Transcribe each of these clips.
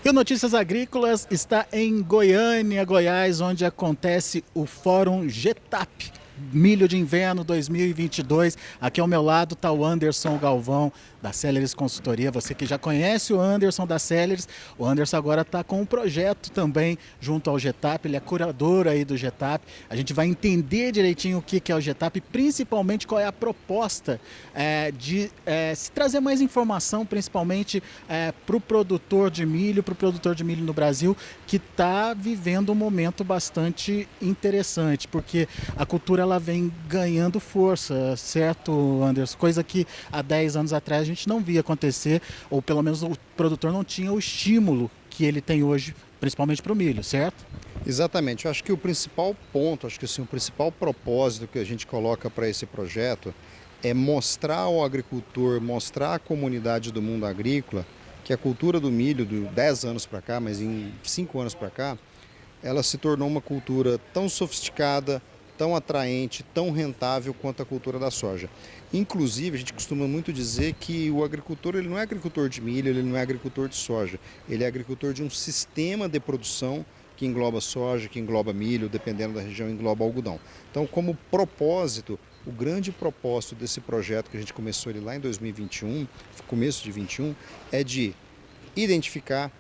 E o Notícias Agrícolas está em Goiânia, Goiás, onde acontece o Fórum GETAP, Milho de Inverno 2022. Aqui ao meu lado está o Anderson Galvão, da Celeris Consultoria. Você que já conhece o Anderson da Celeris, o Anderson agora está com um projeto também junto ao GETAP, ele é curador aí do GETAP. A gente vai entender direitinho o que é o GETAP, principalmente qual é a proposta de se trazer mais informação, principalmente para o produtor de milho no Brasil, que está vivendo um momento bastante interessante, porque a cultura ela vem ganhando força, certo, Anderson? Coisa que há 10 anos atrás a gente não via acontecer, ou pelo menos o produtor não tinha o estímulo que ele tem hoje, principalmente para o milho, certo? Exatamente. Eu acho que o principal ponto, acho que assim, o principal propósito que a gente coloca para esse projeto é mostrar ao agricultor, mostrar à comunidade do mundo agrícola que a cultura do milho, de 10 anos para cá, mas em 5 anos para cá, ela se tornou uma cultura tão sofisticada, tão atraente, tão rentável quanto a cultura da soja. Inclusive, a gente costuma muito dizer que o agricultor ele não é agricultor de milho, ele não é agricultor de soja, ele é agricultor de um sistema de produção que engloba soja, que engloba milho, dependendo da região, engloba algodão. Então, como propósito, o grande propósito desse projeto que a gente começou ele lá em 2021, começo de 21, é de identificar,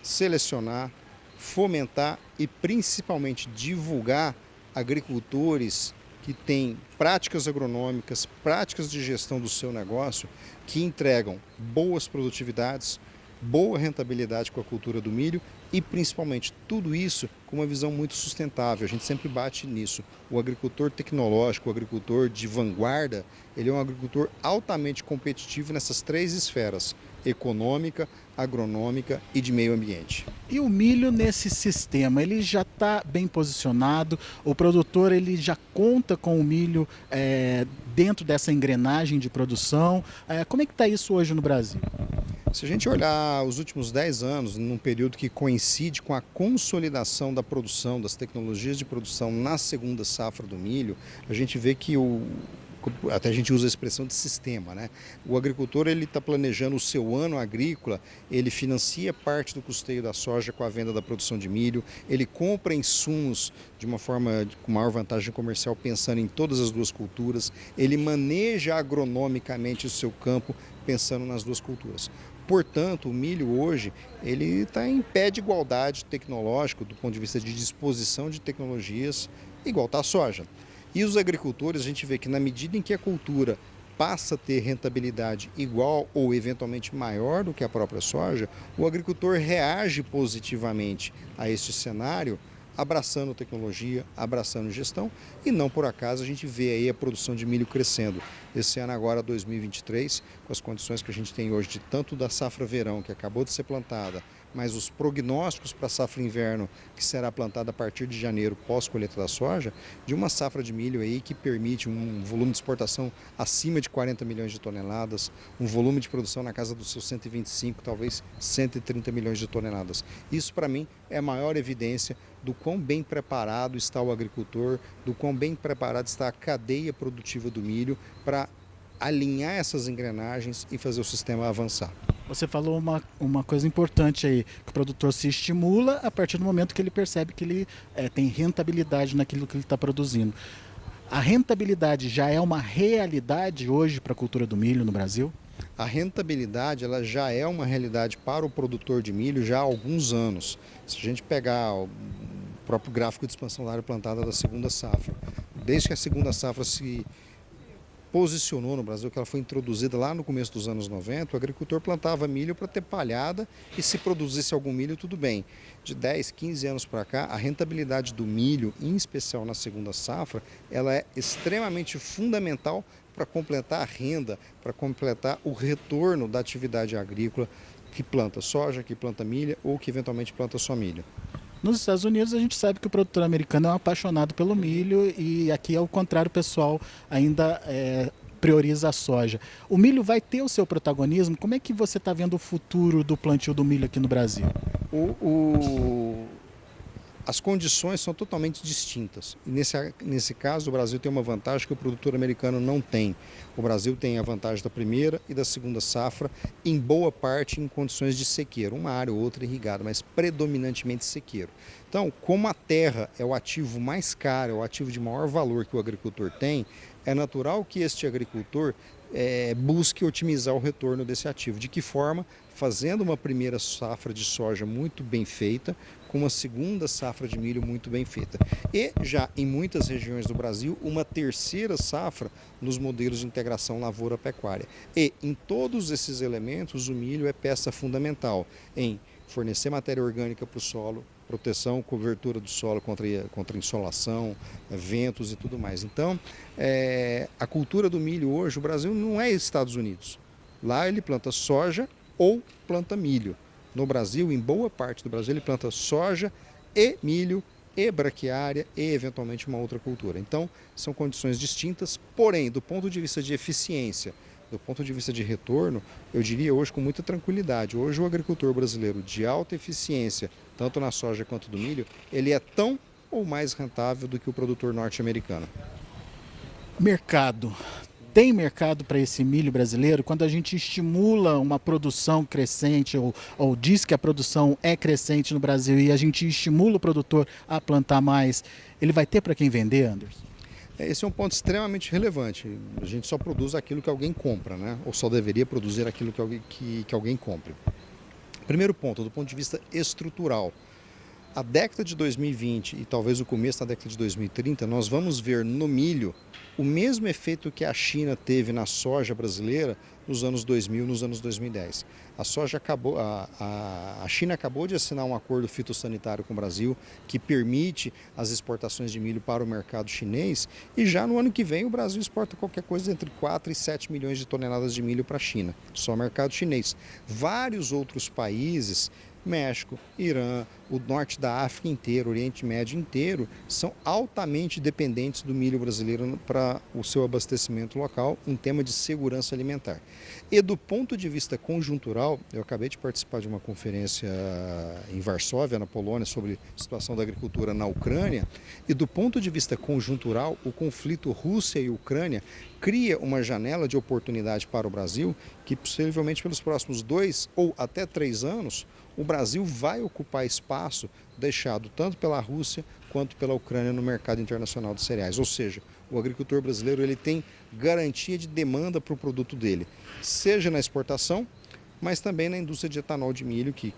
selecionar, fomentar e principalmente divulgar agricultores que têm práticas agronômicas, práticas de gestão do seu negócio, que entregam boas produtividades, boa rentabilidade com a cultura do milho e principalmente tudo isso com uma visão muito sustentável. A gente sempre bate nisso. O agricultor tecnológico, o agricultor de vanguarda, ele é um agricultor altamente competitivo nessas 3 esferas: econômica, agronômica e de meio ambiente. E o milho nesse sistema, ele já está bem posicionado? O produtor ele já conta com o milho dentro dessa engrenagem de produção? Como é que está isso hoje no Brasil? Se a gente olhar os últimos 10 anos, num período que coincide com a consolidação da produção, das tecnologias de produção na segunda safra do milho, a gente vê que até a gente usa a expressão de sistema, né? O agricultor ele está planejando o seu ano agrícola, ele financia parte do custeio da soja com a venda da produção de milho, ele compra insumos de uma forma com maior vantagem comercial, pensando em todas as duas culturas, ele maneja agronomicamente o seu campo, pensando nas duas culturas. Portanto, o milho hoje ele está em pé de igualdade tecnológico do ponto de vista de disposição de tecnologias, igual está a soja. E os agricultores, a gente vê que na medida em que a cultura passa a ter rentabilidade igual ou eventualmente maior do que a própria soja, o agricultor reage positivamente a este cenário, abraçando tecnologia, abraçando gestão, e não por acaso a gente vê aí a produção de milho crescendo. Esse ano agora, 2023, com as condições que a gente tem hoje de tanto da safra verão, que acabou de ser plantada, mas os prognósticos para a safra inverno, que será plantada a partir de janeiro, pós-colheita da soja, de uma safra de milho aí que permite um volume de exportação acima de 40 milhões de toneladas, um volume de produção na casa dos seus 125, talvez 130 milhões de toneladas. Isso, para mim, é a maior evidência do quão bem preparado está o agricultor, do quão bem preparada está a cadeia produtiva do milho para alinhar essas engrenagens e fazer o sistema avançar. Você falou uma coisa importante aí, que o produtor se estimula a partir do momento que ele percebe que ele tem rentabilidade naquilo que ele está produzindo. A rentabilidade já é uma realidade hoje para a cultura do milho no Brasil? A rentabilidade ela já é uma realidade para o produtor de milho já há alguns anos. Se a gente pegar o próprio gráfico de expansão da área plantada da segunda safra, desde que a segunda safra se posicionou no Brasil, que ela foi introduzida lá no começo dos anos 90, o agricultor plantava milho para ter palhada e se produzisse algum milho, tudo bem. De 10, 15 anos para cá, a rentabilidade do milho, em especial na segunda safra, ela é extremamente fundamental para completar a renda, para completar o retorno da atividade agrícola que planta soja, que planta milho ou que eventualmente planta só milho. Nos Estados Unidos a gente sabe que o produtor americano é um apaixonado pelo milho e aqui ao contrário o pessoal ainda prioriza a soja. O milho vai ter o seu protagonismo? Como é que você está vendo o futuro do plantio do milho aqui no Brasil? As condições são totalmente distintas. E nesse caso, o Brasil tem uma vantagem que o produtor americano não tem. O Brasil tem a vantagem da primeira e da segunda safra, em boa parte em condições de sequeiro, uma área ou outra irrigada, mas predominantemente sequeiro. Então, como a terra é o ativo mais caro, é o ativo de maior valor que o agricultor tem, é natural que este agricultor busque otimizar o retorno desse ativo. De que forma? Fazendo uma primeira safra de soja muito bem feita, com uma segunda safra de milho muito bem feita. E já em muitas regiões do Brasil, uma terceira safra nos modelos de integração lavoura-pecuária. E em todos esses elementos, o milho é peça fundamental em fornecer matéria orgânica para o solo, proteção, cobertura do solo contra insolação, ventos e tudo mais. Então, a cultura do milho hoje, o Brasil não é Estados Unidos. Lá ele planta soja ou planta milho. No Brasil, em boa parte do Brasil, ele planta soja e milho e braquiária e eventualmente uma outra cultura. Então, são condições distintas, porém, do ponto de vista de eficiência, do ponto de vista de retorno, eu diria hoje com muita tranquilidade. Hoje o agricultor brasileiro de alta eficiência, tanto na soja quanto do milho, ele é tão ou mais rentável do que o produtor norte-americano. Mercado. Tem mercado para esse milho brasileiro? Quando a gente estimula uma produção crescente ou diz que a produção é crescente no Brasil e a gente estimula o produtor a plantar mais, ele vai ter para quem vender, Anderson? Esse é um ponto extremamente relevante. A gente só produz aquilo que alguém compra, né? Ou só deveria produzir aquilo que alguém compre. Primeiro ponto, do ponto de vista estrutural. A década de 2020 e talvez o começo da década de 2030, nós vamos ver no milho o mesmo efeito que a China teve na soja brasileira nos anos 2000, nos anos 2010. A China acabou de assinar um acordo fitossanitário com o Brasil que permite as exportações de milho para o mercado chinês e já no ano que vem o Brasil exporta qualquer coisa entre 4 e 7 milhões de toneladas de milho para a China, só mercado chinês. Vários outros países, México, Irã, o norte da África inteiro, o Oriente Médio inteiro, são altamente dependentes do milho brasileiro para o seu abastecimento local, um tema de segurança alimentar. E do ponto de vista conjuntural, eu acabei de participar de uma conferência em Varsóvia, na Polônia, sobre a situação da agricultura na Ucrânia, e do ponto de vista conjuntural, o conflito Rússia e Ucrânia cria uma janela de oportunidade para o Brasil que possivelmente pelos próximos 2 ou até 3 anos, o Brasil vai ocupar espaço deixado tanto pela Rússia quanto pela Ucrânia no mercado internacional de cereais. Ou seja, o agricultor brasileiro ele tem garantia de demanda para o produto dele, seja na exportação, mas também na indústria de etanol de milho, que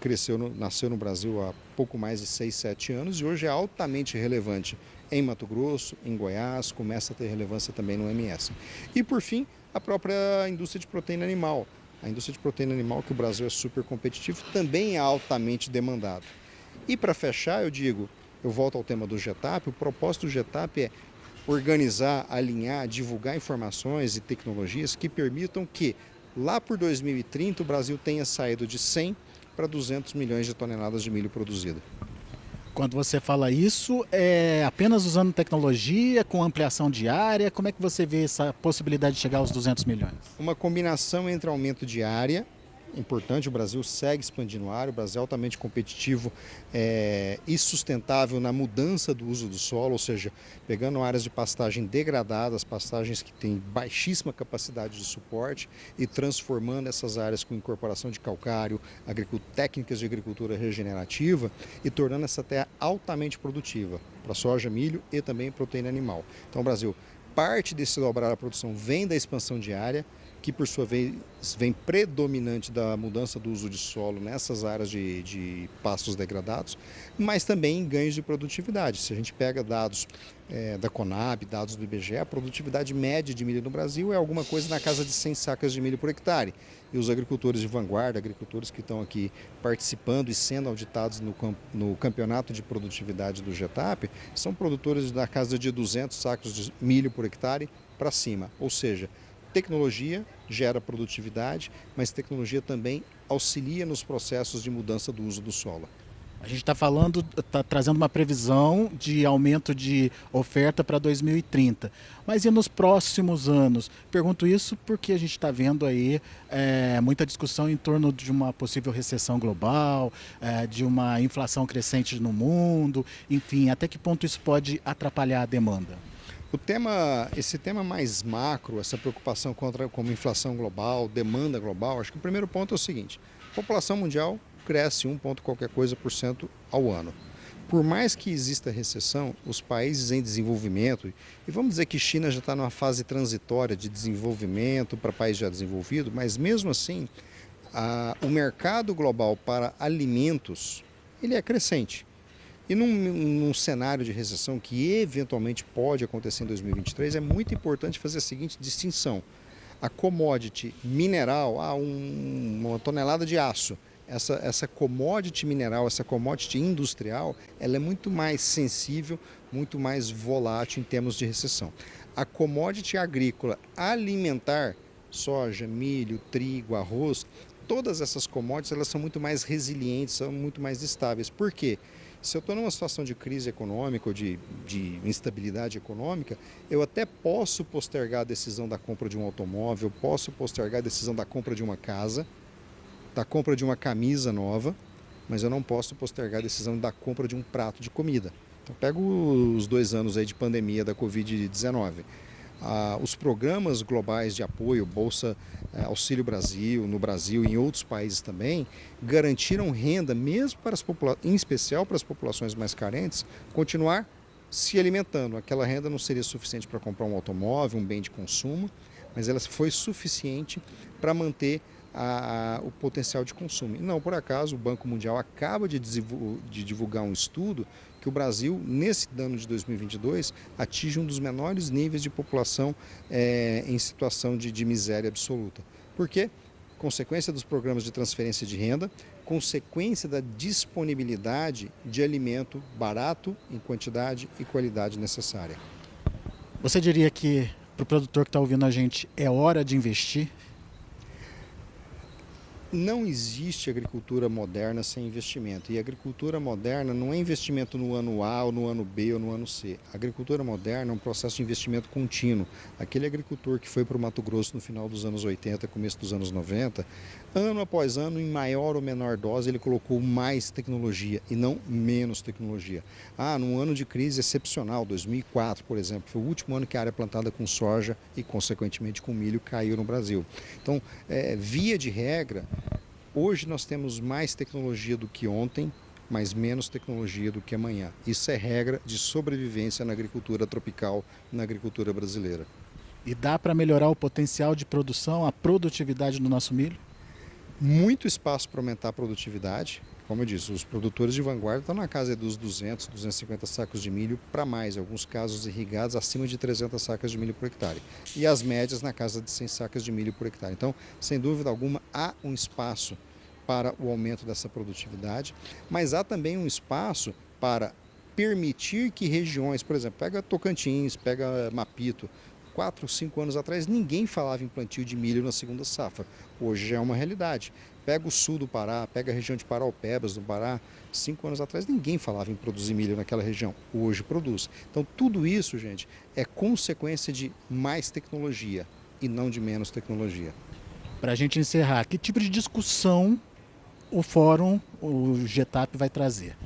nasceu no Brasil há pouco mais de 6, 7 anos e hoje é altamente relevante em Mato Grosso, em Goiás, começa a ter relevância também no MS. E por fim, a própria indústria de proteína animal. A indústria de proteína animal, que o Brasil é super competitivo, também é altamente demandado. E para fechar, eu volto ao tema do GETAP, o propósito do GETAP é organizar, alinhar, divulgar informações e tecnologias que permitam que, lá por 2030, o Brasil tenha saído de 100 para 200 milhões de toneladas de milho produzido. Quando você fala isso, é apenas usando tecnologia, com ampliação de área? Como é que você vê essa possibilidade de chegar aos 200 milhões? Uma combinação entre aumento de área, importante, o Brasil segue expandindo a área, o Brasil é altamente competitivo e sustentável na mudança do uso do solo, ou seja, pegando áreas de pastagem degradadas, pastagens que têm baixíssima capacidade de suporte e transformando essas áreas com incorporação de calcário, técnicas de agricultura regenerativa e tornando essa terra altamente produtiva para soja, milho e também proteína animal. Então o Brasil, parte desse dobrar a produção vem da expansão de área, que por sua vez vem predominante da mudança do uso de solo nessas áreas de pastos degradados, mas também em ganhos de produtividade. Se a gente pega dados da Conab, dados do IBGE, a produtividade média de milho no Brasil é alguma coisa na casa de 100 sacas de milho por hectare. E os agricultores de vanguarda, agricultores que estão aqui participando e sendo auditados no campeonato de produtividade do GETAP, são produtores na casa de 200 sacos de milho por hectare para cima, ou seja, tecnologia gera produtividade, mas tecnologia também auxilia nos processos de mudança do uso do solo. A gente está falando, está trazendo uma previsão de aumento de oferta para 2030. Mas e nos próximos anos? Pergunto isso porque a gente está vendo aí muita discussão em torno de uma possível recessão global, de uma inflação crescente no mundo, enfim, até que ponto isso pode atrapalhar a demanda? Esse tema mais macro, essa preocupação como inflação global, demanda global, acho que o primeiro ponto é o seguinte: a população mundial cresce 1 ponto qualquer coisa por cento ao ano. Por mais que exista recessão, os países em desenvolvimento, e vamos dizer que China já está numa fase transitória de desenvolvimento para país já desenvolvido, mas mesmo assim, o mercado global para alimentos, ele é crescente. E num cenário de recessão que eventualmente pode acontecer em 2023, é muito importante fazer a seguinte distinção. A commodity mineral, uma tonelada de aço, essa commodity mineral, essa commodity industrial, ela é muito mais sensível, muito mais volátil em termos de recessão. A commodity agrícola alimentar, soja, milho, trigo, arroz, todas essas commodities elas são muito mais resilientes, são muito mais estáveis. Por quê? Se eu estou numa situação de crise econômica ou de instabilidade econômica, eu até posso postergar a decisão da compra de um automóvel, posso postergar a decisão da compra de uma casa, da compra de uma camisa nova, mas eu não posso postergar a decisão da compra de um prato de comida. Então, pego os 2 anos aí de pandemia da Covid-19. Os programas globais de apoio, Bolsa Auxílio Brasil, no Brasil e em outros países também, garantiram renda, mesmo para em especial para as populações mais carentes, continuar se alimentando. Aquela renda não seria suficiente para comprar um automóvel, um bem de consumo, mas ela foi suficiente para manter o potencial de consumo. E não por acaso o Banco Mundial acaba de divulgar um estudo que o Brasil, nesse ano de 2022, atinge um dos menores níveis de população em situação de miséria absoluta. Por quê? Consequência dos programas de transferência de renda, consequência da disponibilidade de alimento barato, em quantidade e qualidade necessária. Você diria que para o produtor que está ouvindo a gente é hora de investir? Não existe agricultura moderna sem investimento. E a agricultura moderna não é investimento no ano A, ou no ano B, ou no ano C. A agricultura moderna é um processo de investimento contínuo. Aquele agricultor que foi para o Mato Grosso no final dos anos 80, começo dos anos 90, ano após ano, em maior ou menor dose, ele colocou mais tecnologia e não menos tecnologia. Num ano de crise excepcional, 2004, por exemplo, foi o último ano que a área plantada com soja e, consequentemente, com milho caiu no Brasil. Então, via de regra, hoje nós temos mais tecnologia do que ontem, mas menos tecnologia do que amanhã. Isso é regra de sobrevivência na agricultura tropical, na agricultura brasileira. E dá para melhorar o potencial de produção, a produtividade do nosso milho? Muito espaço para aumentar a produtividade. Como eu disse, os produtores de vanguarda estão na casa dos 200, 250 sacos de milho para mais, em alguns casos irrigados acima de 300 sacas de milho por hectare. E as médias na casa de 100 sacas de milho por hectare. Então, sem dúvida alguma, há um espaço para o aumento dessa produtividade, mas há também um espaço para permitir que regiões, por exemplo, pega Tocantins, pega Mapito, 4, 5 anos atrás ninguém falava em plantio de milho na segunda safra. Hoje já é uma realidade. Pega o sul do Pará, pega a região de Paraupebas, do Pará. 5 anos atrás ninguém falava em produzir milho naquela região. Hoje produz. Então tudo isso, gente, é consequência de mais tecnologia e não de menos tecnologia. Para a gente encerrar, que tipo de discussão o fórum, o GETAP vai trazer?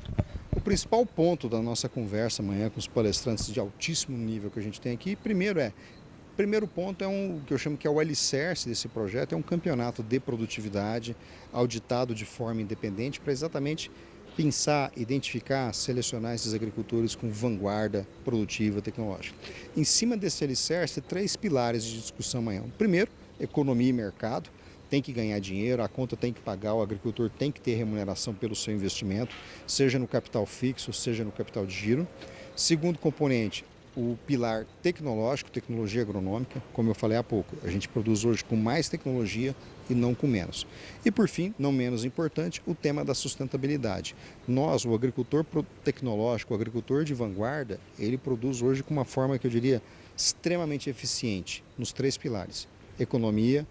O principal ponto da nossa conversa amanhã com os palestrantes de altíssimo nível que a gente tem aqui, primeiro ponto é o que eu chamo que é o alicerce desse projeto, é um campeonato de produtividade auditado de forma independente para exatamente pensar, identificar, selecionar esses agricultores com vanguarda produtiva tecnológica. Em cima desse alicerce, 3 pilares de discussão amanhã. Primeiro, economia e mercado. Tem que ganhar dinheiro, a conta tem que pagar, o agricultor tem que ter remuneração pelo seu investimento, seja no capital fixo, seja no capital de giro. Segundo componente, o pilar tecnológico, tecnologia agronômica, como eu falei há pouco, a gente produz hoje com mais tecnologia e não com menos. E por fim, não menos importante, o tema da sustentabilidade. Nós, o agricultor tecnológico, o agricultor de vanguarda, ele produz hoje com uma forma que eu diria extremamente eficiente nos 3 pilares: economia,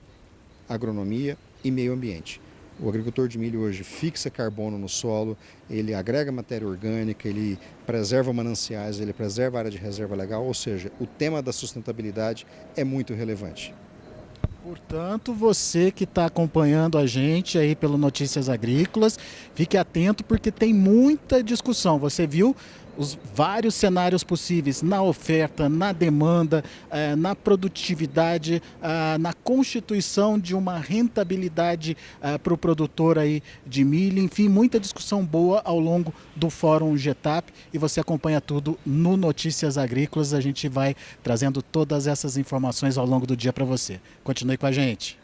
agronomia e meio ambiente. O agricultor de milho hoje fixa carbono no solo, ele agrega matéria orgânica, ele preserva mananciais, ele preserva a área de reserva legal, ou seja, o tema da sustentabilidade é muito relevante. Portanto, você que está acompanhando a gente aí pelo Notícias Agrícolas, fique atento porque tem muita discussão. Você viu os vários cenários possíveis na oferta, na demanda, na produtividade, na constituição de uma rentabilidade para o produtor aí de milho. Enfim, muita discussão boa ao longo do Fórum GETAP e você acompanha tudo no Notícias Agrícolas. A gente vai trazendo todas essas informações ao longo do dia para você. Continue com a gente.